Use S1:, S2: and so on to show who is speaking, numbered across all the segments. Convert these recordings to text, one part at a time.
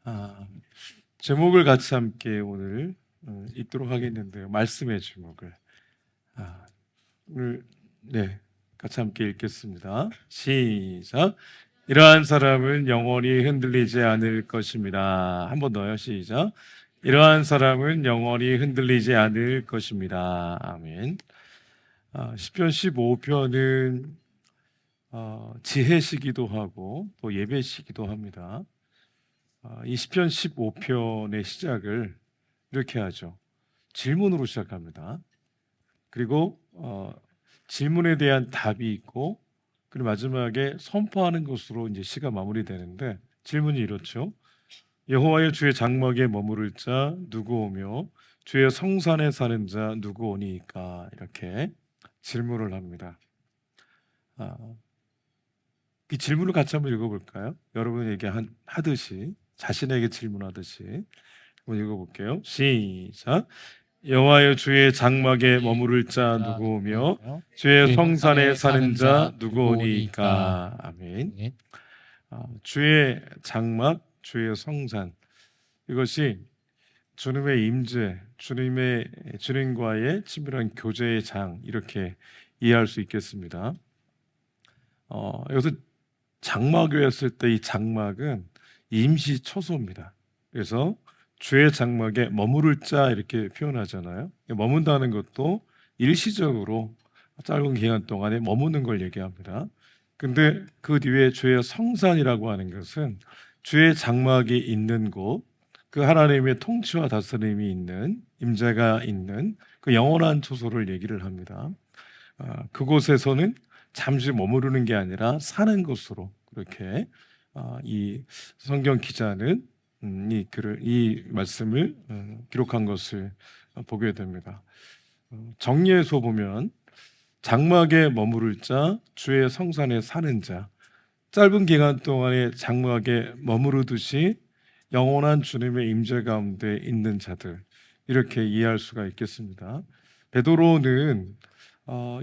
S1: 아, 제목을 같이 함께 오늘 읽도록 하겠는데요. 말씀의 제목을 오늘 같이 함께 읽겠습니다. 시작. 이러한 사람은 영원히 흔들리지 않을 것입니다. 한 번 더요. 시작. 이러한 사람은 영원히 흔들리지 않을 것입니다. 아멘. 시편 15편은 지혜시기도 하고 또 예배시기도 합니다. 이 시편 15편의 시작을 이렇게 하죠. 질문으로 시작합니다. 그리고 질문에 대한 답이 있고, 그리고 마지막에 선포하는 것으로 이제 시가 마무리되는데, 질문이 이렇죠. 여호와의 주의 장막에 머무를 자 누구 오며 주의 성산에 사는 자 누구 오니까, 이렇게 질문을 합니다. 이 질문을 같이 한번 읽어볼까요? 여러분에게 하듯이, 자신에게 질문하듯이 한번 읽어볼게요. 시작. 여호와여 주의 장막에 머무를 자 누구 오며 주의 성산에 사는 자 누구 오니까. 아멘. 주의 장막, 주의 성산, 이것이 주님의 임재, 주님과의 친밀한 교제의 장, 이렇게 이해할 수 있겠습니다. 여기서 장막을 했을 때 이 장막은 임시 처소입니다. 그래서 주의 장막에 머무를 자 이렇게 표현하잖아요. 머문다는 것도 일시적으로 짧은 기간 동안에 머무는 걸 얘기합니다. 근데 그 뒤에 주의 성산이라고 하는 것은 주의 장막이 있는 곳, 그 하나님의 통치와 다스림이 있는, 임재가 있는 그 영원한 초소를 얘기를 합니다. 그곳에서는 잠시 머무르는 게 아니라 사는 곳으로, 그렇게 이 성경 기자는 이 말씀을 기록한 것을 보게 됩니다. 정리해서 보면 장막에 머무를 자, 주의 성산에 사는 자, 짧은 기간 동안에 장막에 머무르듯이 영원한 주님의 임재 가운데 있는 자들, 이렇게 이해할 수가 있겠습니다. 베드로는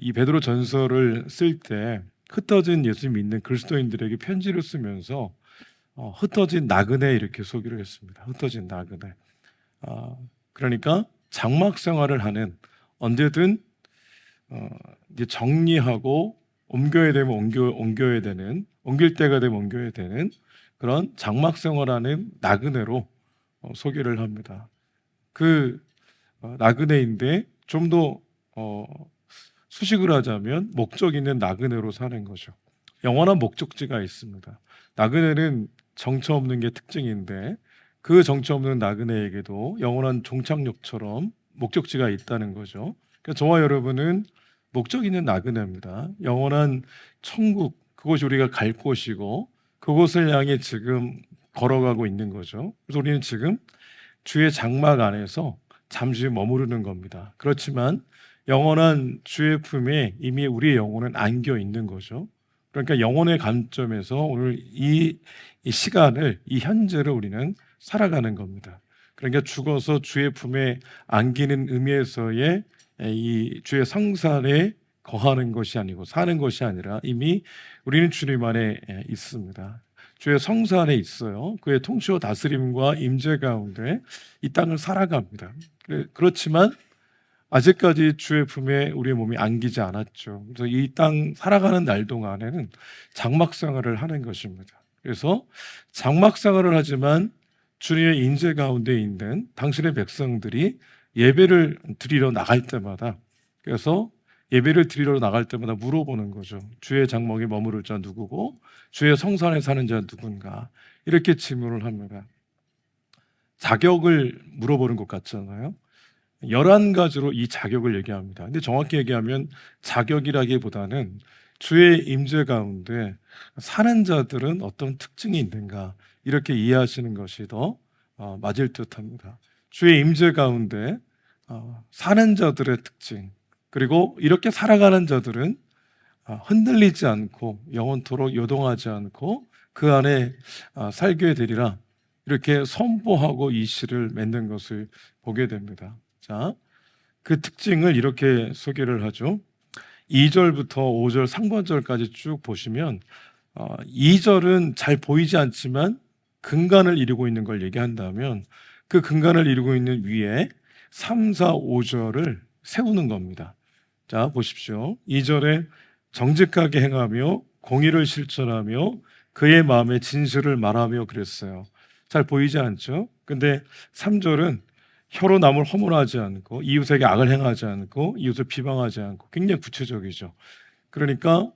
S1: 이 베드로 전서를 쓸 때 흩어진 예수 믿는 그리스도인들에게 편지를 쓰면서 흩어진 나그네 이렇게 소개를 했습니다. 흩어진 나그네. 그러니까 장막 생활을 하는, 언제든 이제 정리하고 옮겨야 되면 옮겨야 되는, 옮길 때가 되면 옮겨야 되는 그런 장막 생활하는 나그네로 소개를 합니다. 그 나그네인데 좀 더 수식을 하자면 목적 있는 나그네로 사는 거죠. 영원한 목적지가 있습니다. 나그네는 정처 없는 게 특징인데, 그 정처 없는 나그네에게도 영원한 종착역처럼 목적지가 있다는 거죠. 그러니까 저와 여러분은 목적 있는 나그네입니다. 영원한 천국, 그것이 우리가 갈 곳이고 그곳을 향해 지금 걸어가고 있는 거죠. 그래서 우리는 지금 주의 장막 안에서 잠시 머무르는 겁니다. 그렇지만 영원한 주의 품에 이미 우리의 영혼은 안겨 있는 거죠. 그러니까 영혼의 관점에서 오늘 이 시간을, 이 현재를 우리는 살아가는 겁니다. 그러니까 죽어서 주의 품에 안기는 의미에서의 이 주의 성산에 거하는 것이 아니고 사는 것이 아니라 이미 우리는 주님 안에 있습니다. 주의 성산 안에 있어요. 그의 통치와 다스림과 임재 가운데 이 땅을 살아갑니다. 그렇지만 아직까지 주의 품에 우리의 몸이 안기지 않았죠. 그래서 이 땅 살아가는 날 동안에는 장막 생활을 하는 것입니다. 그래서 장막 생활을 하지만 주님의 인재 가운데 있는 당신의 백성들이 예배를 드리러 나갈 때마다, 그래서 예배를 드리러 나갈 때마다 물어보는 거죠. 주의 장막에 머무를 자 누구고 주의 성산에 사는 자 누군가, 이렇게 질문을 합니다. 자격을 물어보는 것 같잖아요. 11가지로 이 자격을 얘기합니다. 근데 정확히 얘기하면 자격이라기보다는 주의 임재 가운데 사는 자들은 어떤 특징이 있는가, 이렇게 이해하시는 것이 더 맞을 듯합니다. 주의 임재 가운데 사는 자들의 특징, 그리고 이렇게 살아가는 자들은 흔들리지 않고 영원토록 요동하지 않고 그 안에 살게 되리라, 이렇게 선포하고 이 시를 맺는 것을 보게 됩니다. 자, 그 특징을 이렇게 소개를 하죠. 2절부터 5절 상반절까지 쭉 보시면 2절은 잘 보이지 않지만 근간을 이루고 있는 걸 얘기한다면 그 근간을 이루고 있는 위에 3, 4, 5절을 세우는 겁니다. 자, 보십시오. 2절에 정직하게 행하며 공의를 실천하며 그의 마음의 진실을 말하며 그랬어요. 잘 보이지 않죠? 근데 3절은 혀로 남을 허물하지 않고 이웃에게 악을 행하지 않고 이웃을 비방하지 않고 굉장히 구체적이죠. 그러니까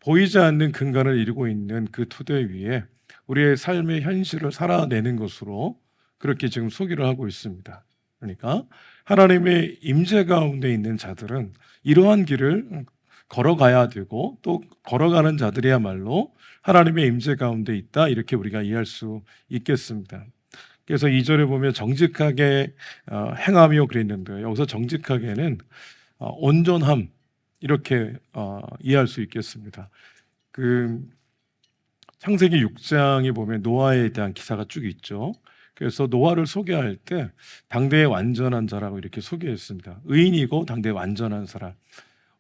S1: 보이지 않는 근간을 이루고 있는 그 토대 위에 우리의 삶의 현실을 살아내는 것으로 그렇게 지금 소개를 하고 있습니다. 그러니까 하나님의 임재 가운데 있는 자들은 이러한 길을 걸어가야 되고 또 걸어가는 자들이야말로 하나님의 임재 가운데 있다 이렇게 우리가 이해할 수 있겠습니다. 그래서 2절에 보면 정직하게 행하며 그랬는데 여기서 정직하게는 온전함 이렇게 이해할 수 있겠습니다. 그 창세기 6장에 보면 노아에 대한 기사가 쭉 있죠. 그래서 노아를 소개할 때 당대의 완전한 자라고 이렇게 소개했습니다. 의인이고 당대의 완전한 사람.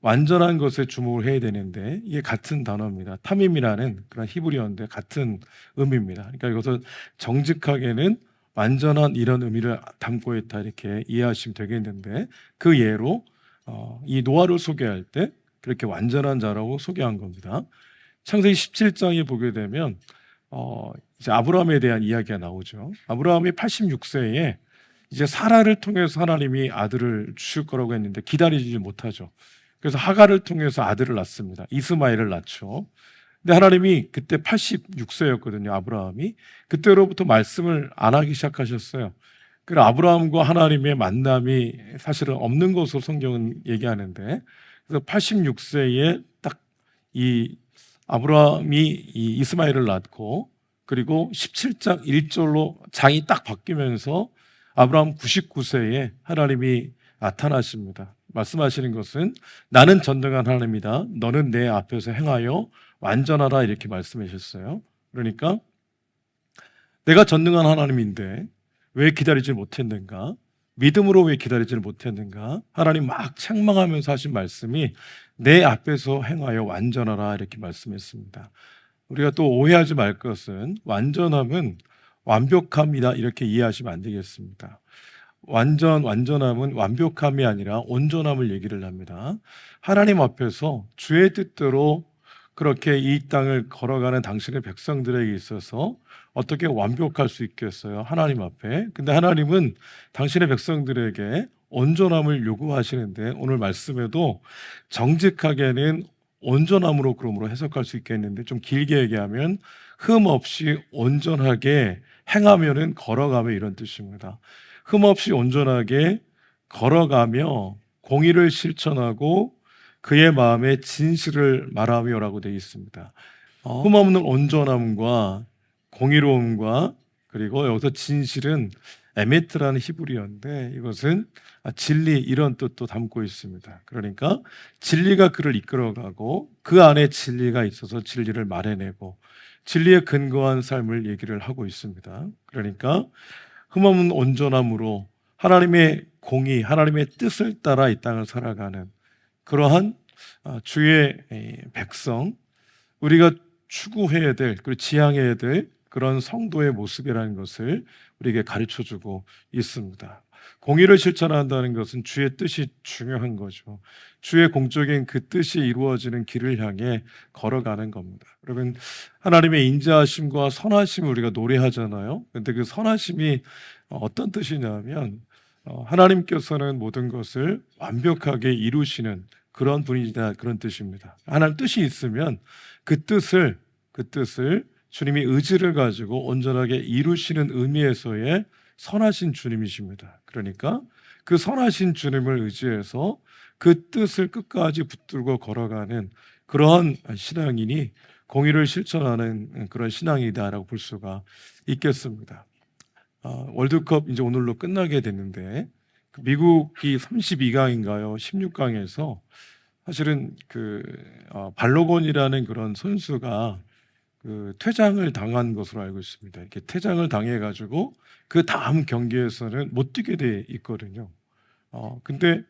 S1: 완전한 것에 주목을 해야 되는데 이게 같은 단어입니다. 탐임이라는 그런 히브리어인데 같은 의미입니다. 그러니까 이것을 정직하게는 완전한 이런 의미를 담고 있다 이렇게 이해하시면 되겠는데 그 예로 이 노아를 소개할 때 그렇게 완전한 자라고 소개한 겁니다. 창세기 17장에 보게 되면 이제 아브라함에 대한 이야기가 나오죠. 아브라함이 86세에 이제 사라를 통해서 하나님이 아들을 주실 거라고 했는데 기다리지 못하죠. 그래서 하갈을 통해서 아들을 낳습니다. 이스마엘을 낳죠. 근데 하나님이 그때 86세였거든요. 아브라함이 그때로부터 말씀을 안 하기 시작하셨어요. 그래서 아브라함과 하나님의 만남이 사실은 없는 것으로 성경은 얘기하는데 그래서 86세에 딱 이 아브라함이 이 이스마엘을 낳고 그리고 17장 1절로 장이 딱 바뀌면서 아브라함 99세에 하나님이 나타나십니다. 말씀하시는 것은 나는 전능한 하나님이다. 너는 내 앞에서 행하여 완전하라 이렇게 말씀하셨어요. 그러니까 내가 전능한 하나님인데 왜 기다리지 못했는가? 믿음으로 왜 기다리지 못했는가? 하나님 막 책망하면서 하신 말씀이 내 앞에서 행하여 완전하라 이렇게 말씀했습니다. 우리가 또 오해하지 말 것은 완전함은 완벽함이다 이렇게 이해하시면 안 되겠습니다. 완전함은 완벽함이 아니라 온전함을 얘기를 합니다. 하나님 앞에서 주의 뜻대로 그렇게 이 땅을 걸어가는 당신의 백성들에게 있어서 어떻게 완벽할 수 있겠어요? 하나님 앞에. 근데 하나님은 당신의 백성들에게 온전함을 요구하시는데 오늘 말씀에도 정직하게는 온전함으로 그러므로 해석할 수 있겠는데 좀 길게 얘기하면 흠 없이 온전하게 행하면은 걸어가며 이런 뜻입니다. 흠 없이 온전하게 걸어가며 공의를 실천하고 그의 마음에 진실을 말하며라고 되어 있습니다. 흠 없는 온전함과 공의로움과 그리고 여기서 진실은 에메트라는 히브리어인데 이것은 진리 이런 뜻도 담고 있습니다. 그러니까 진리가 그를 이끌어가고 그 안에 진리가 있어서 진리를 말해내고 진리에 근거한 삶을 얘기를 하고 있습니다. 그러니까 흠없는 온전함으로 하나님의 공의, 하나님의 뜻을 따라 이 땅을 살아가는 그러한 주의 백성, 우리가 추구해야 될, 그리고 지향해야 될 그런 성도의 모습이라는 것을 우리에게 가르쳐주고 있습니다. 공의를 실천한다는 것은 주의 뜻이 중요한 거죠. 주의 공적인 그 뜻이 이루어지는 길을 향해 걸어가는 겁니다. 여러분, 하나님의 인자하심과 선하심을 우리가 노래하잖아요. 그런데 그 선하심이 어떤 뜻이냐면 하나님께서는 모든 것을 완벽하게 이루시는 그런 분이다 그런 뜻입니다. 하나님 뜻이 있으면 그 뜻을 주님이 의지를 가지고 온전하게 이루시는 의미에서의 선하신 주님이십니다. 그러니까 그 선하신 주님을 의지해서 그 뜻을 끝까지 붙들고 걸어가는 그러한 신앙인이 공의를 실천하는 그런 신앙이다라고 볼 수가 있겠습니다. 월드컵 이제 오늘로 끝나게 됐는데 미국이 32강인가요? 16강에서 사실은 발로곤이라는 그런 선수가 퇴장을 당한 것으로 알고 있습니다. 이렇게 퇴장을 당해가지고 그 다음 경기에서는 못 뛰게 돼 있거든요. 근데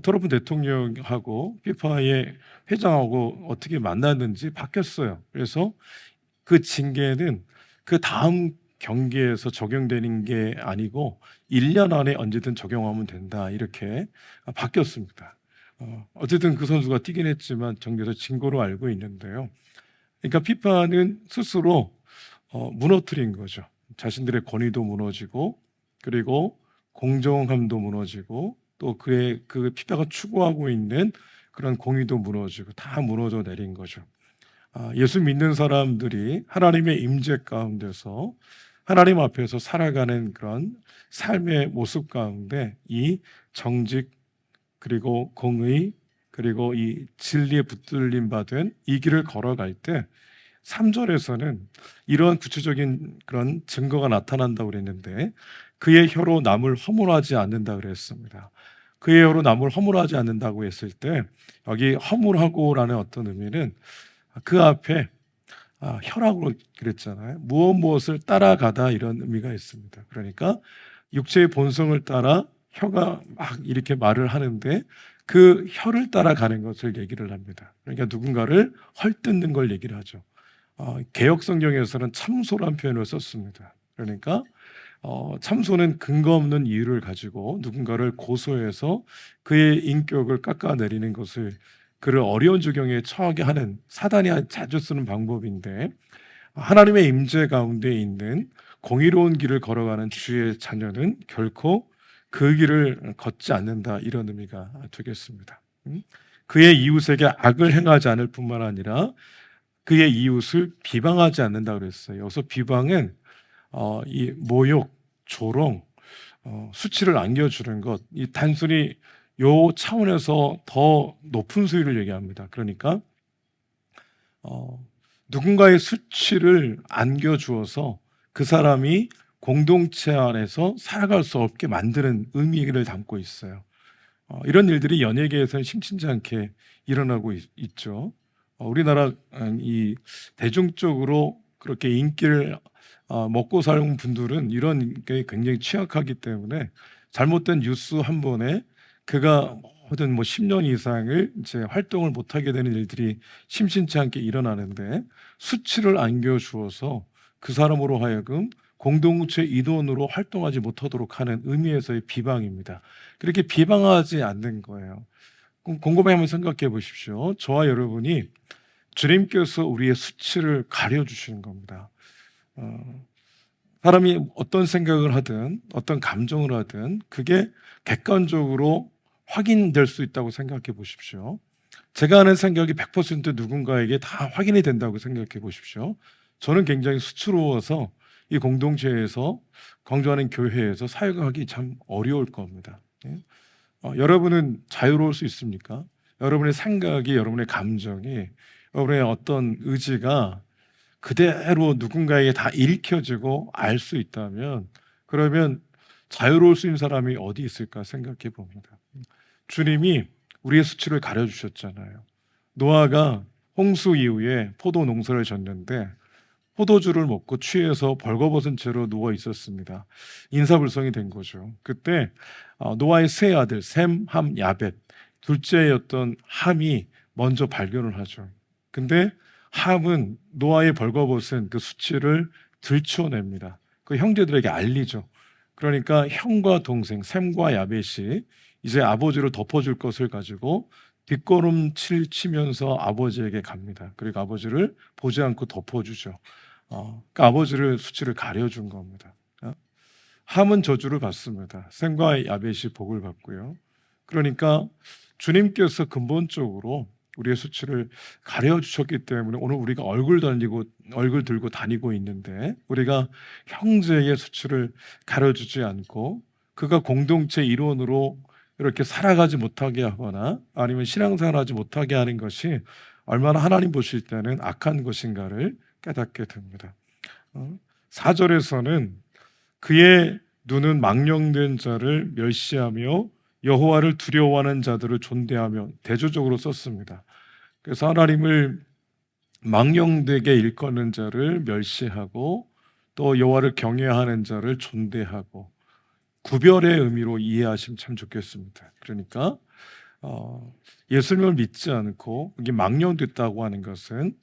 S1: 트럼프 대통령하고 피파의 회장하고 어떻게 만났는지 바뀌었어요. 그래서 그 징계는 그 다음 경계에서 적용되는 게 아니고 1년 안에 언제든 적용하면 된다 이렇게 바뀌었습니다. 어쨌든 그 선수가 뛰긴 했지만 정규에서 진 거로 알고 있는데요. 그러니까 피파는 스스로 무너뜨린 거죠. 자신들의 권위도 무너지고 그리고 공정함도 무너지고 또 그 피파가 추구하고 있는 그런 공의도 무너지고 다 무너져 내린 거죠. 예수 믿는 사람들이 하나님의 임재 가운데서 하나님 앞에서 살아가는 그런 삶의 모습 가운데 이 정직 그리고 공의 그리고 이 진리에 붙들림 받은 이 길을 걸어갈 때 3절에서는 이러한 구체적인 그런 증거가 나타난다고 그랬는데 그의 혀로 남을 허물하지 않는다 그랬습니다. 그의 혀로 남을 허물하지 않는다고 했을 때 여기 허물하고라는 어떤 의미는 그 앞에 혀라고 그랬잖아요. 무엇을 따라가다 이런 의미가 있습니다. 그러니까 육체의 본성을 따라 혀가 막 이렇게 말을 하는데 그 혀를 따라가는 것을 얘기를 합니다. 그러니까 누군가를 헐뜯는 걸 얘기를 하죠. 개역 성경에서는 참소란 표현을 썼습니다. 그러니까 참소는 근거 없는 이유를 가지고 누군가를 고소해서 그의 인격을 깎아내리는 것을 그를 어려운 주경에 처하게 하는 사단이 자주 쓰는 방법인데 하나님의 임재 가운데 있는 공의로운 길을 걸어가는 주의 자녀는 결코 그 길을 걷지 않는다 이런 의미가 되겠습니다. 그의 이웃에게 악을 행하지 않을 뿐만 아니라 그의 이웃을 비방하지 않는다 그랬어요. 여기서 비방은 이 모욕, 조롱, 수치를 안겨주는 것, 이 단순히 요 차원에서 더 높은 수위를 얘기합니다. 그러니까 누군가의 수치를 안겨주어서 그 사람이 공동체 안에서 살아갈 수 없게 만드는 의미를 담고 있어요. 이런 일들이 연예계에서는 심심치 않게 일어나고 있죠. 우리나라 이 대중적으로 그렇게 인기를 먹고 사는 분들은 이런 게 굉장히 취약하기 때문에 잘못된 뉴스 한 번에 그가 모든 10년 이상을 이제 활동을 못하게 되는 일들이 심심치 않게 일어나는데 수치를 안겨주어서 그 사람으로 하여금 공동체 이론으로 활동하지 못하도록 하는 의미에서의 비방입니다. 그렇게 비방하지 않는 거예요. 곰곰이 한번 생각해 보십시오. 저와 여러분이 주님께서 우리의 수치를 가려주시는 겁니다. 사람이 어떤 생각을 하든 어떤 감정을 하든 그게 객관적으로 확인될 수 있다고 생각해 보십시오. 제가 하는 생각이 100% 누군가에게 다 확인이 된다고 생각해 보십시오. 저는 굉장히 수치로워서 이 공동체에서 강조하는 교회에서 사역하기 참 어려울 겁니다. 여러분은 자유로울 수 있습니까? 여러분의 생각이, 여러분의 감정이, 여러분의 어떤 의지가 그대로 누군가에게 다 읽혀지고 알 수 있다면 그러면 자유로울 수 있는 사람이 어디 있을까 생각해 봅니다. 주님이 우리의 수치를 가려주셨잖아요. 노아가 홍수 이후에 포도 농사를 졌는데 포도주를 먹고 취해서 벌거벗은 채로 누워 있었습니다. 인사불성이 된 거죠. 그때 노아의 세 아들 셈, 함, 야벳 둘째였던 함이 먼저 발견을 하죠. 근데 함은 노아의 벌거벗은 그 수치를 들춰냅니다. 그 형제들에게 알리죠. 그러니까 형과 동생 셈과 야벳이 이제 아버지를 덮어줄 것을 가지고 뒷걸음질 치면서 아버지에게 갑니다. 그리고 아버지를 보지 않고 덮어주죠. 그러니까 아버지를 수치를 가려준 겁니다. 함은 저주를 받습니다. 셈과 야벳이 복을 받고요. 그러니까 주님께서 근본적으로 우리의 수치를 가려주셨기 때문에 오늘 우리가 얼굴 들고 다니고 있는데 우리가 형제의 수치를 가려주지 않고 그가 공동체 일원으로 이렇게 살아가지 못하게 하거나 아니면 신앙생활하지 못하게 하는 것이 얼마나 하나님 보실 때는 악한 것인가를 깨닫게 됩니다. 4절에서는 그의 눈은 망령된 자를 멸시하며 여호와를 두려워하는 자들을 존대하며 대조적으로 썼습니다. 그래서 하나님을 망령되게 일컫는 자를 멸시하고 또 여호와를 경외하는 자를 존대하고 구별의 의미로 이해하시면 참 좋겠습니다. 그러니까 예수님을 믿지 않고 이게 망령됐다고 하는 것은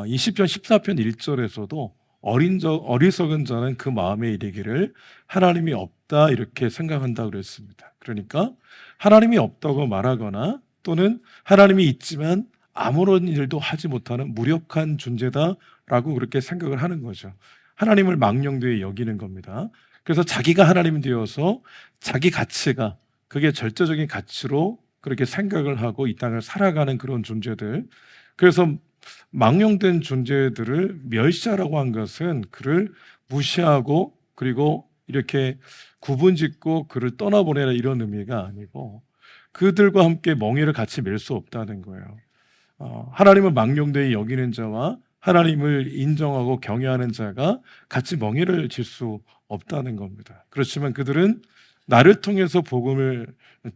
S1: 이 시편 14편 1절에서도 어리석은 자는 그 마음에 이르기를 하나님이 없다 이렇게 생각한다고 그랬습니다. 그러니까 하나님이 없다고 말하거나 또는 하나님이 있지만 아무런 일도 하지 못하는 무력한 존재다라고 그렇게 생각을 하는 거죠. 하나님을 망령되이 여기는 겁니다. 그래서 자기가 하나님 되어서 자기 가치가 그게 절대적인 가치로 그렇게 생각을 하고 이 땅을 살아가는 그런 존재들. 그래서 망령된 존재들을 멸시하라고 한 것은 그를 무시하고 그리고 이렇게 구분짓고 그를 떠나보내라 이런 의미가 아니고 그들과 함께 멍에를 같이 맬 수 없다는 거예요. 하나님을 망령되이 여기는 자와 하나님을 인정하고 경외하는 자가 같이 멍에를 질 수 없다는 겁니다. 그렇지만 그들은 나를 통해서 복음을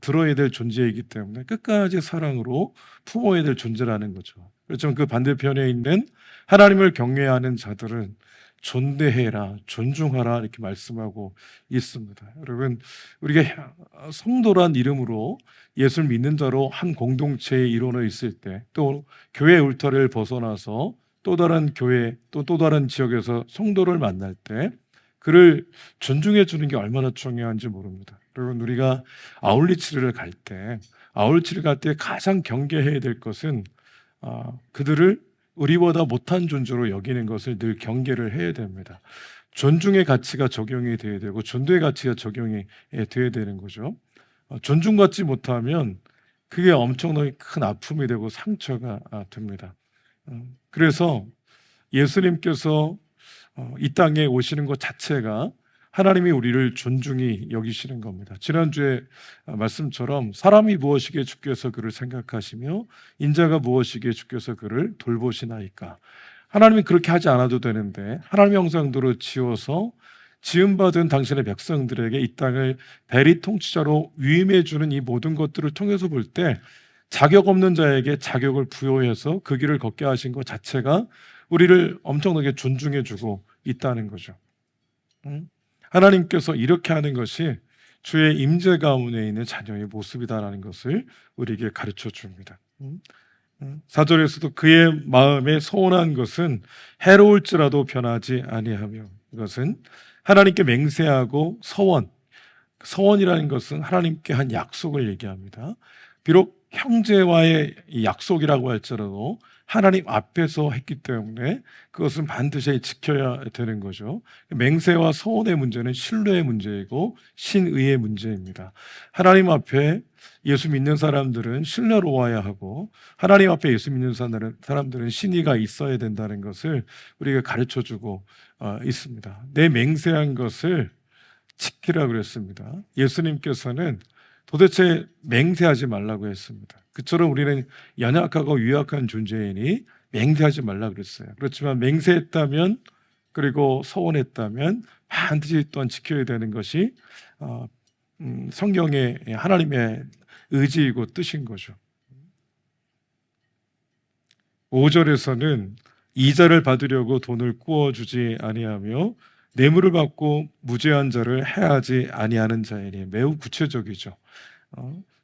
S1: 들어야 될 존재이기 때문에 끝까지 사랑으로 품어야 될 존재라는 거죠. 그렇지만 그 반대편에 있는 하나님을 경외하는 자들은 존대해라, 존중하라 이렇게 말씀하고 있습니다. 여러분, 우리가 성도란 이름으로 예수를 믿는 자로 한 공동체의 일원으로 있을 때, 또 교회 울타리를 벗어나서 또 다른 교회, 또 다른 지역에서 성도를 만날 때 그를 존중해 주는 게 얼마나 중요한지 모릅니다. 여러분, 우리가 아울리치를 갈 때 가장 경계해야 될 것은 그들을 우리보다 못한 존재로 여기는 것을 늘 경계를 해야 됩니다. 존중의 가치가 적용이 돼야 되고 존대의 가치가 적용이 돼야 되는 거죠. 존중받지 못하면 그게 엄청나게 큰 아픔이 되고 상처가 됩니다. 그래서 예수님께서 이 땅에 오시는 것 자체가 하나님이 우리를 존중히 여기시는 겁니다. 지난주에 말씀처럼 사람이 무엇이기에 주께서 그를 생각하시며 인자가 무엇이기에 주께서 그를 돌보시나이까. 하나님이 그렇게 하지 않아도 되는데 하나님의 형상대로 지어서 지음받은 당신의 백성들에게 이 땅을 대리 통치자로 위임해 주는 이 모든 것들을 통해서 볼 때 자격 없는 자에게 자격을 부여해서 그 길을 걷게 하신 것 자체가 우리를 엄청나게 존중해 주고 있다는 거죠. 하나님께서 이렇게 하는 것이 주의 임재 가운데 있는 자녀의 모습이다라는 것을 우리에게 가르쳐 줍니다. 4절에서도 그의 마음에 서운한 것은 해로울지라도 변하지 아니하며, 이것은 하나님께 맹세하고 서원이라는 것은 하나님께 한 약속을 얘기합니다. 비록 형제와의 약속이라고 할지라도 하나님 앞에서 했기 때문에 그것은 반드시 지켜야 되는 거죠. 맹세와 서원의 문제는 신뢰의 문제이고 신의의 문제입니다. 하나님 앞에 예수 믿는 사람들은 신뢰로 와야 하고 하나님 앞에 예수 믿는 사람들은 신의가 있어야 된다는 것을 우리가 가르쳐주고 있습니다. 내 맹세한 것을 지키라 그랬습니다. 예수님께서는 도대체 맹세하지 말라고 했습니다. 그처럼 우리는 연약하고 유약한 존재이니 맹세하지 말라고 그랬어요. 그렇지만 맹세했다면 그리고 서원했다면 반드시 또한 지켜야 되는 것이 성경의 하나님의 의지이고 뜻인 거죠. 5절에서는 이자를 받으려고 돈을 구워주지 아니하며 뇌물을 받고 무죄한 자를 해하지 아니하는 자이니, 매우 구체적이죠.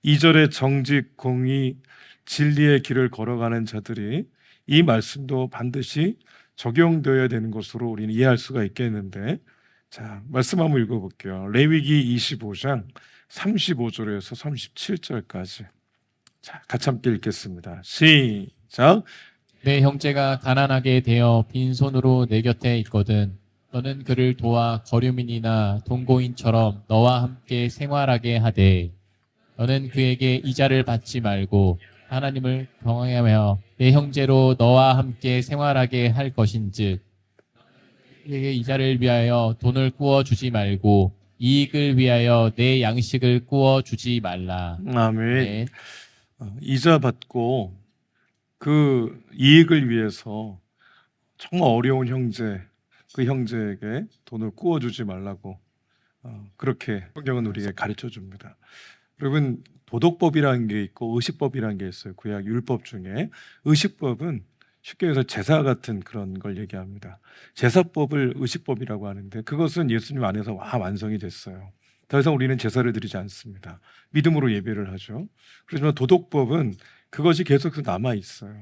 S1: 2절의 정직, 공의, 진리의 길을 걸어가는 자들이 이 말씀도 반드시 적용되어야 되는 것으로 우리는 이해할 수가 있겠는데, 자, 말씀 한번 읽어볼게요. 레위기 25장 35절에서 37절까지. 자, 같이 함께 읽겠습니다. 시작.
S2: 내 형제가 가난하게 되어 빈손으로 내 곁에 있거든 너는 그를 도와 거류민이나 동고인처럼 너와 함께 생활하게 하되 너는 그에게 이자를 받지 말고 하나님을 경외하며 내 형제로 너와 함께 생활하게 할 것인즉 그에게 이자를 위하여 돈을 구워 주지 말고 이익을 위하여 내 양식을 구워 주지 말라.
S1: 아멘.
S2: 네.
S1: 이자 받고 그 이익을 위해서 정말 어려운 형제, 그 형제에게 돈을 구워주지 말라고 그렇게 성경은 우리에게 가르쳐 줍니다. 여러분, 도덕법이라는 게 있고 의식법이라는 게 있어요. 구약 율법 중에 의식법은 쉽게 해서 제사 같은 그런 걸 얘기합니다. 제사법을 의식법이라고 하는데 그것은 예수님 안에서 완성이 됐어요. 더 이상 우리는 제사를 드리지 않습니다. 믿음으로 예배를 하죠. 그렇지만 도덕법은 그것이 계속 남아 있어요.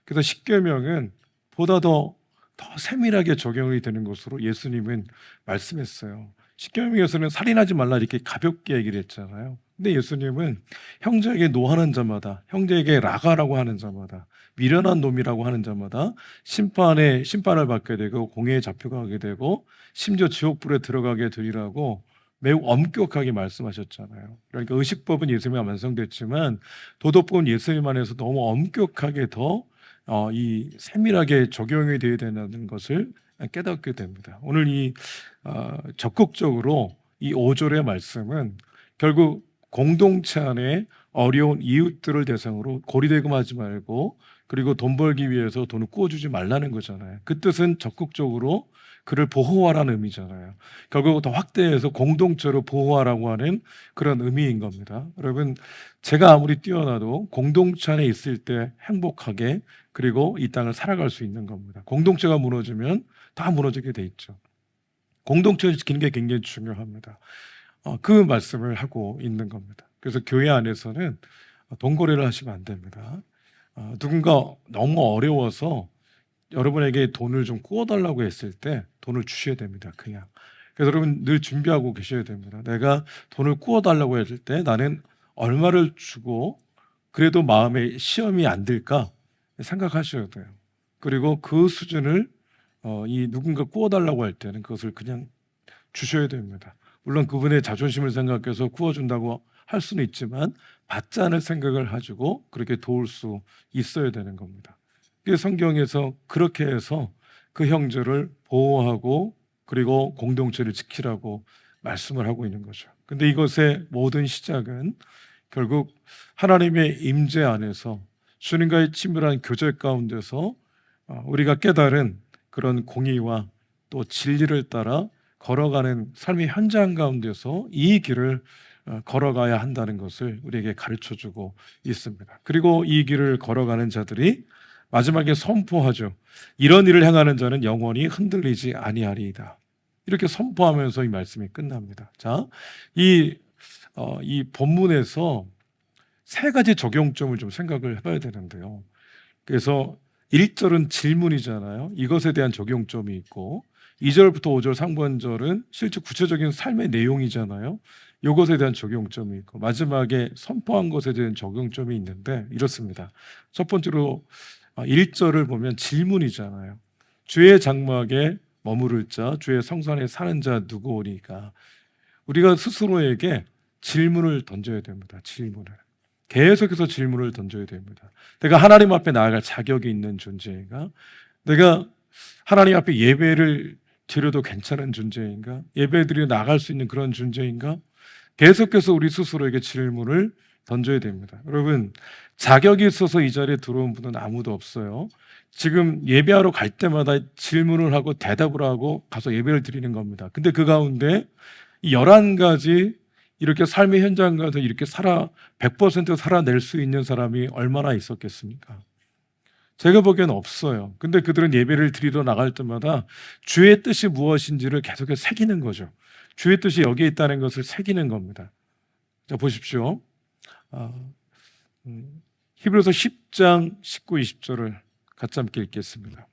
S1: 그래서 십계명은 보다 더 더 세밀하게 적용이 되는 것으로 예수님은 말씀했어요. 십계명에서는 살인하지 말라 이렇게 가볍게 얘기를 했잖아요. 근데 예수님은 형제에게 노하는 자마다, 형제에게 라가라고 하는 자마다, 미련한 놈이라고 하는 자마다 심판을 받게 되고 공회에 잡혀가게 되고 심지어 지옥불에 들어가게 되리라고 매우 엄격하게 말씀하셨잖아요. 그러니까 의식법은 예수님이 완성됐지만 도덕법은 예수님 안에서 너무 엄격하게 더 이 세밀하게 적용이 되어야 된다는 것을 깨닫게 됩니다. 오늘 이 적극적으로 이 5절의 말씀은 결국 공동체 안에 어려운 이웃들을 대상으로 고리대금하지 말고 그리고 돈 벌기 위해서 돈을 꾸어주지 말라는 거잖아요. 그 뜻은 적극적으로 그를 보호하라는 의미잖아요. 결국 더 확대해서 공동체로 보호하라고 하는 그런 의미인 겁니다. 여러분, 제가 아무리 뛰어나도 공동체 안에 있을 때 행복하게 그리고 이 땅을 살아갈 수 있는 겁니다. 공동체가 무너지면 다 무너지게 돼 있죠. 공동체를 지키는 게 굉장히 중요합니다. 그 말씀을 하고 있는 겁니다. 그래서 교회 안에서는 돈거래를 하시면 안 됩니다. 누군가 너무 어려워서 여러분에게 돈을 좀 구워달라고 했을 때 돈을 주셔야 됩니다. 그냥. 그래서 여러분 늘 준비하고 계셔야 됩니다. 내가 돈을 구워달라고 했을 때 나는 얼마를 주고 그래도 마음에 시험이 안 들까 생각하셔야 돼요. 그리고 그 수준을 이 누군가 구워달라고 할 때는 그것을 그냥 주셔야 됩니다. 물론 그분의 자존심을 생각해서 구워준다고 할 수는 있지만 받지 않을 생각을 가지고 그렇게 도울 수 있어야 되는 겁니다. 그래서 성경에서 그렇게 해서 그 형제를 보호하고 그리고 공동체를 지키라고 말씀을 하고 있는 거죠. 근데 이것의 모든 시작은 결국 하나님의 임재 안에서 주님과의 친밀한 교제 가운데서 우리가 깨달은 그런 공의와 또 진리를 따라 걸어가는 삶의 현장 가운데서 이 길을 걸어가야 한다는 것을 우리에게 가르쳐주고 있습니다. 그리고 이 길을 걸어가는 자들이 마지막에 선포하죠. 이런 일을 행하는 자는 영원히 흔들리지 아니하리이다. 이렇게 선포하면서 이 말씀이 끝납니다. 자, 이 본문에서 세 가지 적용점을 좀 생각을 해봐야 되는데요. 그래서 1절은 질문이잖아요. 이것에 대한 적용점이 있고 2절부터 5절 상반절은 실제 구체적인 삶의 내용이잖아요. 이것에 대한 적용점이 있고 마지막에 선포한 것에 대한 적용점이 있는데 이렇습니다. 첫 번째로 1절을 보면 질문이잖아요. 주의 장막에 머무를 자, 주의 성산에 사는 자 누구오니까. 우리가 스스로에게 질문을 던져야 됩니다. 질문을. 계속해서 질문을 던져야 됩니다. 내가 하나님 앞에 나아갈 자격이 있는 존재인가? 내가 하나님 앞에 예배를 드려도 괜찮은 존재인가? 예배 드려 나갈 수 있는 그런 존재인가? 계속해서 우리 스스로에게 질문을 던져야 됩니다. 여러분, 자격이 있어서 이 자리에 들어온 분은 아무도 없어요. 지금 예배하러 갈 때마다 질문을 하고 대답을 하고 가서 예배를 드리는 겁니다. 근데 그 가운데 이 11가지 이렇게 삶의 현장 가서 이렇게 100% 살아낼 수 있는 사람이 얼마나 있었겠습니까? 제가 보기엔 없어요. 근데 그들은 예배를 드리러 나갈 때마다 주의 뜻이 무엇인지를 계속해서 새기는 거죠. 주의 뜻이 여기에 있다는 것을 새기는 겁니다. 자, 보십시오. 히브리서 10장 19, 20절을 같이 함께 읽겠습니다.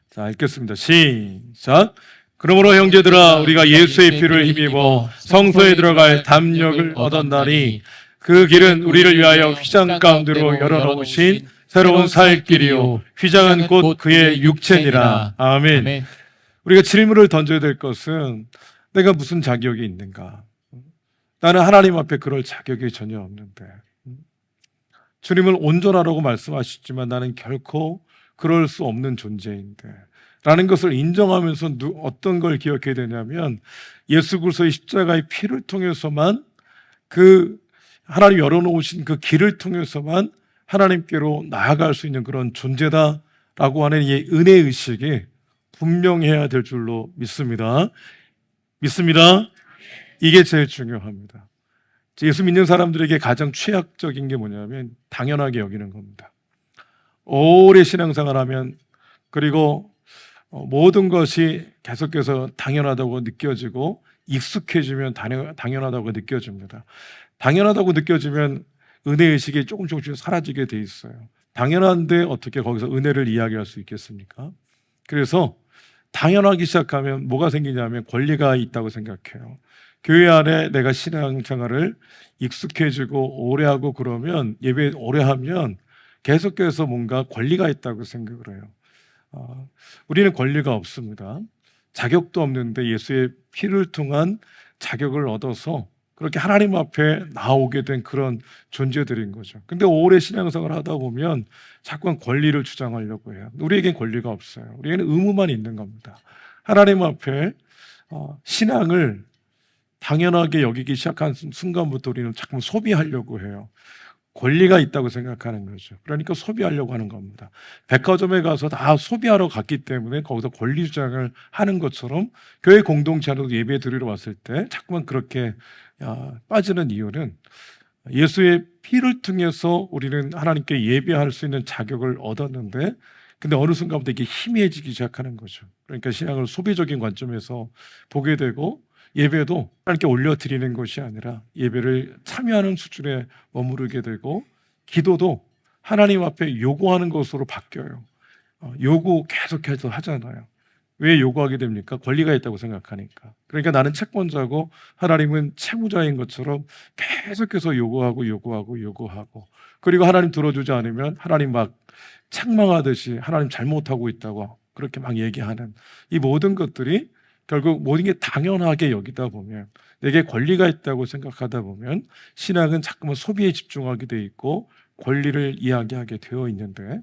S1: 자, 읽겠습니다. 시작. 그러므로 형제들아 우리가 예수의 피를 힘입어 성소에 들어갈 담력을 얻었나니 그 길은 우리를 위하여 휘장 가운데로 열어놓으신 새로운 살 길이요 휘장은 곧 그의 육체니라. 아멘. 우리가 질문을 던져야 될 것은 내가 무슨 자격이 있는가? 나는 하나님 앞에 그럴 자격이 전혀 없는데 주님은 온전하라고 말씀하시지만 나는 결코 그럴 수 없는 존재인데 라는 것을 인정하면서 어떤 걸 기억해야 되냐면 예수 그리스도의 십자가의 피를 통해서만 그 하나님 열어놓으신 그 길을 통해서만 하나님께로 나아갈 수 있는 그런 존재다라고 하는 이 은혜의식이 분명해야 될 줄로 믿습니다. 믿습니다. 이게 제일 중요합니다. 예수 믿는 사람들에게 가장 최악적인 게 뭐냐면 당연하게 여기는 겁니다. 오래 신앙생활하면 그리고 모든 것이 계속해서 당연하다고 느껴지고 익숙해지면 당연하다고 느껴집니다. 당연하다고 느껴지면 은혜의식이 조금씩 사라지게 돼 있어요. 당연한데 어떻게 거기서 은혜를 이야기할 수 있겠습니까? 그래서 당연하기 시작하면 뭐가 생기냐면 권리가 있다고 생각해요. 교회 안에 내가 신앙생활을 익숙해지고 오래 하고 그러면 예배 오래 하면 계속해서 뭔가 권리가 있다고 생각을 해요. 우리는 권리가 없습니다. 자격도 없는데 예수의 피를 통한 자격을 얻어서 그렇게 하나님 앞에 나오게 된 그런 존재들인 거죠. 근데 오래 신앙생활을 하다 보면 자꾸만 권리를 주장하려고 해요. 우리에겐 권리가 없어요. 우리에게는 의무만 있는 겁니다. 하나님 앞에 신앙을 당연하게 여기기 시작한 순간부터 우리는 자꾸 소비하려고 해요. 권리가 있다고 생각하는 거죠. 그러니까 소비하려고 하는 겁니다. 백화점에 가서 다 소비하러 갔기 때문에 거기서 권리 주장을 하는 것처럼 교회 공동체 안에도 예배 드리러 왔을 때 자꾸만 그렇게 빠지는 이유는 예수의 피를 통해서 우리는 하나님께 예배할 수 있는 자격을 얻었는데 근데 어느 순간부터 이게 희미해지기 시작하는 거죠. 그러니까 신앙을 소비적인 관점에서 보게 되고 예배도 하나님께 올려드리는 것이 아니라 예배를 참여하는 수준에 머무르게 되고 기도도 하나님 앞에 요구하는 것으로 바뀌어요. 요구 계속해서 하잖아요. 왜 요구하게 됩니까? 권리가 있다고 생각하니까. 그러니까 나는 채권자고 하나님은 채무자인 것처럼 계속해서 요구하고 그리고 하나님 들어주지 않으면 하나님 막 책망하듯이 하나님 잘못하고 있다고 그렇게 막 얘기하는 이 모든 것들이 결국 모든 게 당연하게 여기다 보면 내게 권리가 있다고 생각하다 보면 신앙은 자꾸만 소비에 집중하게 돼 있고 권리를 이야기하게 되어 있는데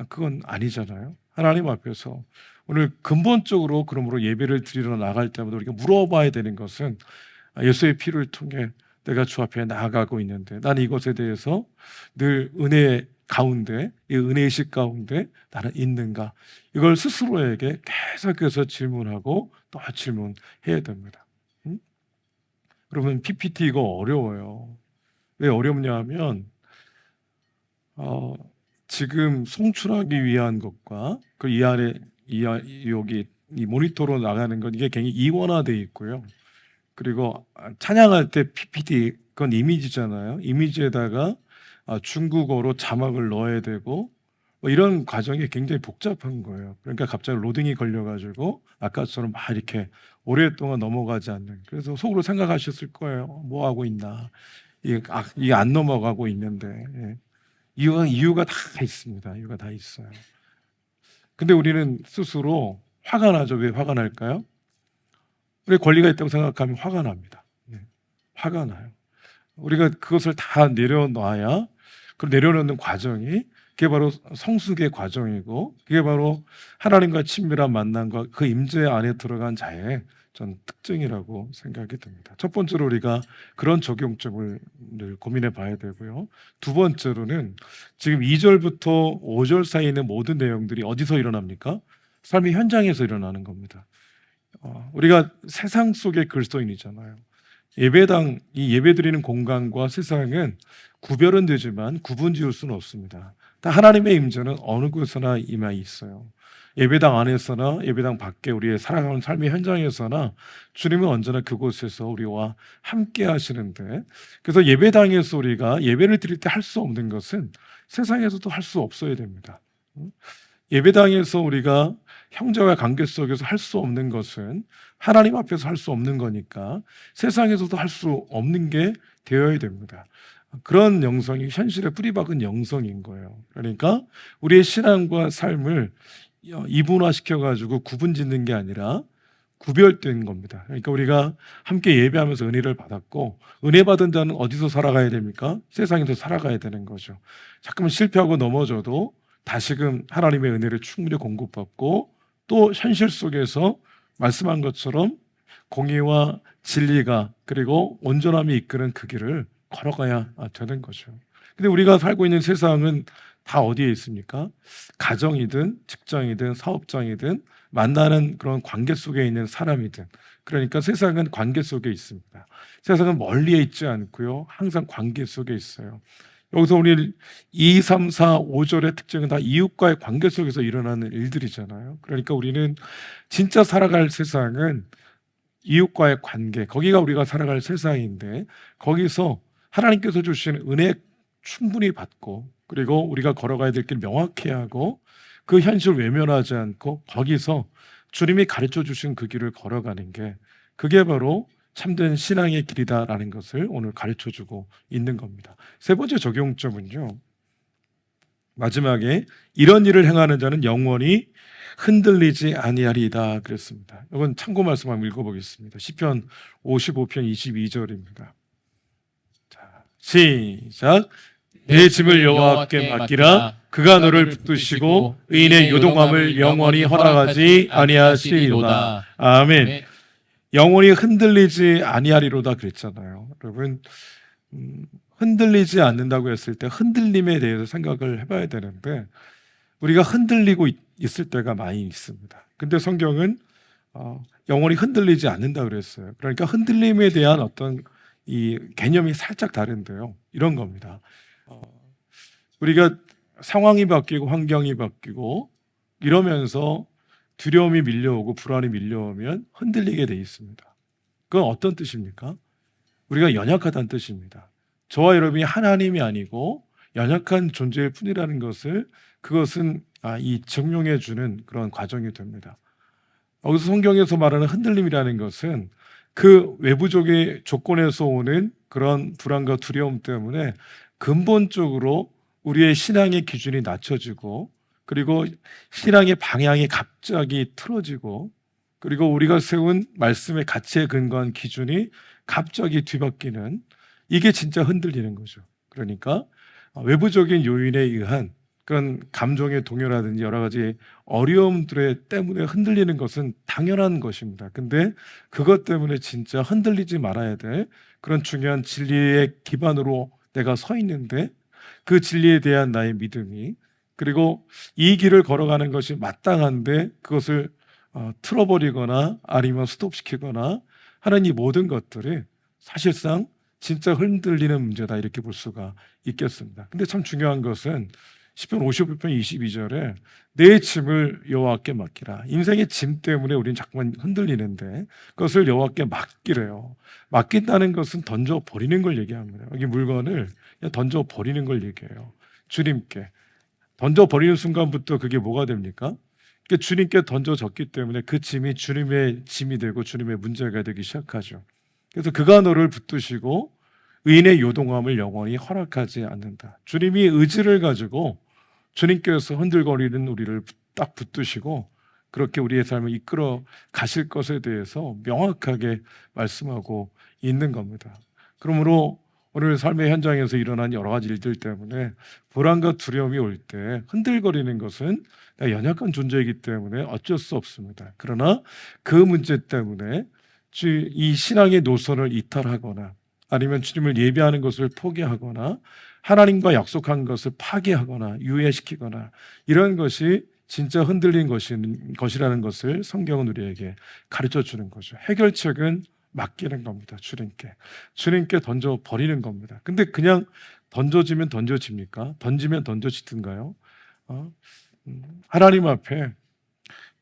S1: 그건 아니잖아요. 하나님 앞에서 오늘 근본적으로 그러므로 예배를 드리러 나갈 때마다 우리가 물어봐야 되는 것은 예수의 피를 통해 내가 주 앞에 나아가고 있는데 나는 이것에 대해서 늘 은혜 가운데 이 은혜의식 가운데 나는 있는가 이걸 스스로에게 계속해서 질문하고 또 질문해야 됩니다. 그러면 PPT 이거 어려워요. 왜 어렵냐 하면 지금 송출하기 위한 것과 그 이 안에 여기 이 모니터로 나가는 건 이게 굉장히 이원화되어 있고요. 그리고 찬양할 때 PPT 그건 이미지잖아요. 이미지에다가 중국어로 자막을 넣어야 되고 뭐 이런 과정이 굉장히 복잡한 거예요. 그러니까 갑자기 로딩이 걸려가지고 아까처럼 막 이렇게 오랫동안 넘어가지 않는. 그래서 속으로 생각하셨을 거예요. 뭐 하고 있나? 이게 안 넘어가고 있는데 이유가 다 있습니다. 이유가 다 있어요. 근데 우리는 스스로 화가 나죠. 왜 화가 날까요? 우리 권리가 있다고 생각하면 화가 납니다. 화가 나요. 우리가 그것을 다 내려놔야 그 내려놓는 과정이 그게 바로 성숙의 과정이고 그게 바로 하나님과 친밀한 만남과 그 임재 안에 들어간 자의 전 특징이라고 생각이 듭니다. 첫 번째로 우리가 그런 적용점을 늘 고민해 봐야 되고요. 두 번째로는 지금 2절부터 5절 사이에 있는 모든 내용들이 어디서 일어납니까? 삶의 현장에서 일어나는 겁니다. 우리가 세상 속의 그리스도인이잖아요. 예배당, 이 예배드리는 공간과 세상은 구별은 되지만 구분 지을 수는 없습니다. 다 하나님의 임재는 어느 곳에나 임하 있어요. 예배당 안에서나 예배당 밖에 우리의 살아가는 삶의 현장에서나 주님은 언제나 그곳에서 우리와 함께 하시는데 그래서 예배당에서 우리가 예배를 드릴 때 할 수 없는 것은 세상에서도 할 수 없어야 됩니다. 예배당에서 우리가 형제와 관계 속에서 할 수 없는 것은 하나님 앞에서 할 수 없는 거니까 세상에서도 할 수 없는 게 되어야 됩니다. 그런 영성이 현실에 뿌리박은 영성인 거예요. 그러니까 우리의 신앙과 삶을 이분화시켜가지고 구분짓는 게 아니라 구별된 겁니다. 그러니까 우리가 함께 예배하면서 은혜를 받았고 은혜 받은 자는 어디서 살아가야 됩니까? 세상에서 살아가야 되는 거죠. 잠깐만 실패하고 넘어져도 다시금 하나님의 은혜를 충분히 공급받고 또 현실 속에서 말씀한 것처럼 공의와 진리가 그리고 온전함이 이끄는 그 길을 걸어가야 되는 거죠. 근데 우리가 살고 있는 세상은 다 어디에 있습니까? 가정이든 직장이든 사업장이든 만나는 그런 관계 속에 있는 사람이든 그러니까 세상은 관계 속에 있습니다. 세상은 멀리에 있지 않고요. 항상 관계 속에 있어요. 여기서 우리 2, 3, 4, 5절의 특징은 다 이웃과의 관계 속에서 일어나는 일들이잖아요. 그러니까 우리는 진짜 살아갈 세상은 이웃과의 관계, 거기가 우리가 살아갈 세상인데 거기서 하나님께서 주신 은혜 충분히 받고 그리고 우리가 걸어가야 될 길 명확히 하고 그 현실을 외면하지 않고 거기서 주님이 가르쳐 주신 그 길을 걸어가는 게 그게 바로 참된 신앙의 길이다라는 것을 오늘 가르쳐 주고 있는 겁니다. 세 번째 적용점은요. 마지막에 이런 일을 행하는 자는 영원히 흔들리지 아니하리이다 그랬습니다. 이건 참고 말씀 한번 읽어보겠습니다. 시편 55편 22절입니다. 자, 시작. 내 짐을 여호와께 맡기라. 그가 너를 붙드시고 의인의 요동함을 영원히 허락하지 아니하시리로다. 아멘. 영원히 흔들리지 아니하리로다 그랬잖아요. 여러분, 흔들리지 않는다고 했을 때 흔들림에 대해서 생각을 해봐야 되는데 우리가 흔들리고 있을 때가 많이 있습니다. 근데 성경은 영원히 흔들리지 않는다 그랬어요. 그러니까 흔들림에 대한 어떤 이 개념이 살짝 다른데요. 이런 겁니다. 우리가 상황이 바뀌고 환경이 바뀌고 이러면서 두려움이 밀려오고 불안이 밀려오면 흔들리게 돼 있습니다. 그건 어떤 뜻입니까? 우리가 연약하다는 뜻입니다. 저와 여러분이 하나님이 아니고 연약한 존재일 뿐이라는 것을 그것은 이 증명해 주는 그런 과정이 됩니다. 여기서 성경에서 말하는 흔들림이라는 것은 그 외부적인 조건에서 오는 그런 불안과 두려움 때문에 근본적으로 우리의 신앙의 기준이 낮춰지고 그리고 신앙의 방향이 갑자기 틀어지고 그리고 우리가 세운 말씀의 가치에 근거한 기준이 갑자기 뒤바뀌는 이게 진짜 흔들리는 거죠. 그러니까 외부적인 요인에 의한 그런 감정의 동요라든지 여러 가지 어려움들 때문에 흔들리는 것은 당연한 것입니다. 근데 그것 때문에 진짜 흔들리지 말아야 될 그런 중요한 진리의 기반으로 내가 서 있는데 그 진리에 대한 나의 믿음이 그리고 이 길을 걸어가는 것이 마땅한데 그것을 틀어버리거나 아니면 스톱시키거나 하는 이 모든 것들이 사실상 진짜 흔들리는 문제다 이렇게 볼 수가 있겠습니다. 근데 참 중요한 것은 시편 55편 22절에 내 짐을 여호와께 맡기라. 인생의 짐 때문에 우리는 자꾸만 흔들리는데 그것을 여호와께 맡기래요. 맡긴다는 것은 던져버리는 걸 얘기합니다. 여기 물건을 그냥 던져버리는 걸 얘기해요. 주님께. 던져버리는 순간부터 그게 뭐가 됩니까? 주님께 던져졌기 때문에 그 짐이 주님의 짐이 되고 주님의 문제가 되기 시작하죠. 그래서 그가 너를 붙드시고 의인의 요동함을 영원히 허락하지 않는다. 주님이 의지를 가지고 주님께서 흔들거리는 우리를 딱 붙드시고 그렇게 우리의 삶을 이끌어 가실 것에 대해서 명확하게 말씀하고 있는 겁니다. 그러므로 오늘 삶의 현장에서 일어난 여러 가지 일들 때문에 불안과 두려움이 올 때 흔들거리는 것은 내가 연약한 존재이기 때문에 어쩔 수 없습니다. 그러나 그 문제 때문에 이 신앙의 노선을 이탈하거나 아니면 주님을 예배하는 것을 포기하거나 하나님과 약속한 것을 파기하거나 유예시키거나 이런 것이 진짜 흔들린 것이라는 것을 성경은 우리에게 가르쳐 주는 거죠. 해결책은 맡기는 겁니다. 주님께 던져버리는 겁니다. 근데 그냥 던져지면 던져집니까? 던지면 던져지든가요? 하나님 앞에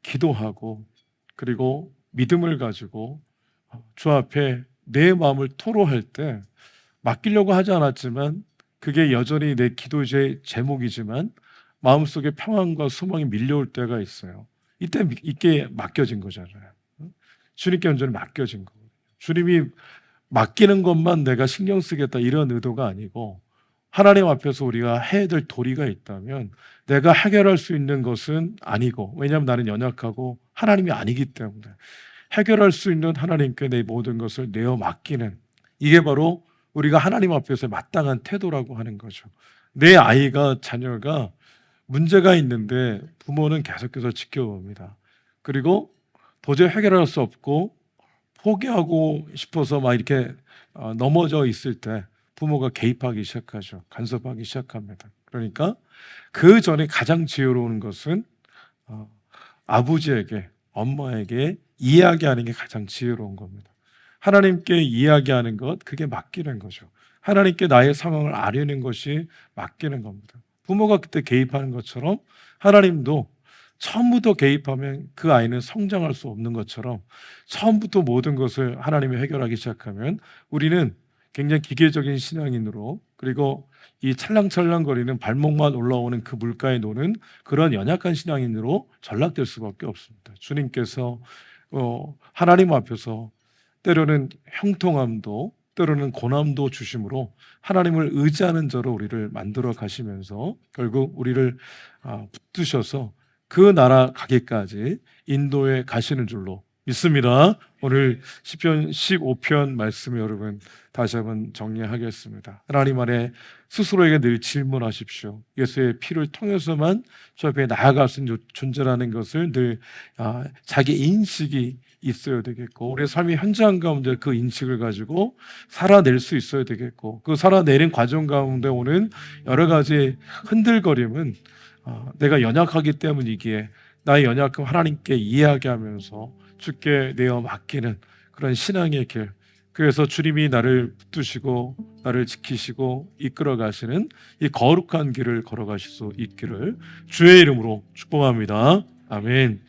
S1: 기도하고 그리고 믿음을 가지고 주 앞에 내 마음을 토로할 때 맡기려고 하지 않았지만 그게 여전히 내 기도의 제목이지만 마음속에 평안과 소망이 밀려올 때가 있어요. 이때 이게 맡겨진 거잖아요. 주님께 온전히 맡겨진 거거든요. 주님이 맡기는 것만 내가 신경 쓰겠다 이런 의도가 아니고 하나님 앞에서 우리가 해야 될 도리가 있다면 내가 해결할 수 있는 것은 아니고 왜냐하면 나는 연약하고 하나님이 아니기 때문에 해결할 수 있는 하나님께 내 모든 것을 내어 맡기는 이게 바로 우리가 하나님 앞에서 마땅한 태도라고 하는 거죠. 내 아이가 자녀가 문제가 있는데 부모는 계속해서 지켜봅니다. 그리고 도저히 해결할 수 없고 포기하고 싶어서 막 이렇게 넘어져 있을 때 부모가 개입하기 시작하죠. 간섭하기 시작합니다. 그러니까 그 전에 가장 지혜로운 것은 아버지에게 엄마에게 이야기하는 게 가장 지혜로운 겁니다. 하나님께 이야기하는 것, 그게 맡기는 거죠. 하나님께 나의 상황을 아뢰는 것이 맡기는 겁니다. 부모가 그때 개입하는 것처럼 하나님도 처음부터 개입하면 그 아이는 성장할 수 없는 것처럼 처음부터 모든 것을 하나님이 해결하기 시작하면 우리는 굉장히 기계적인 신앙인으로 그리고 이 찰랑찰랑거리는 발목만 올라오는 그 물가에 노는 그런 연약한 신앙인으로 전락될 수밖에 없습니다. 주님께서 하나님 앞에서 때로는 형통함도 때로는 고난도 주심으로 하나님을 의지하는 자로 우리를 만들어 가시면서 결국 우리를 붙드셔서 그 나라 가기까지 인도에 가시는 줄로 믿습니다. 오늘 시편 15편 말씀 여러분 다시 한번 정리하겠습니다. 하나님 안에 스스로에게 늘 질문하십시오. 예수의 피를 통해서만 저 앞에 나아갈 수 있는 존재라는 것을 늘 자기 인식이 있어야 되겠고, 우리의 삶의 현장 가운데 그 인식을 가지고 살아낼 수 있어야 되겠고, 그 살아내는 과정 가운데 오는 여러 가지 흔들거림은 내가 연약하기 때문이기에 나의 연약함 하나님께 이해하게 하면서 주께 내어 맡기는 그런 신앙의 길, 그래서 주님이 나를 붙드시고 나를 지키시고 이끌어 가시는 이 거룩한 길을 걸어가실 수 있기를 주의 이름으로 축복합니다. 아멘.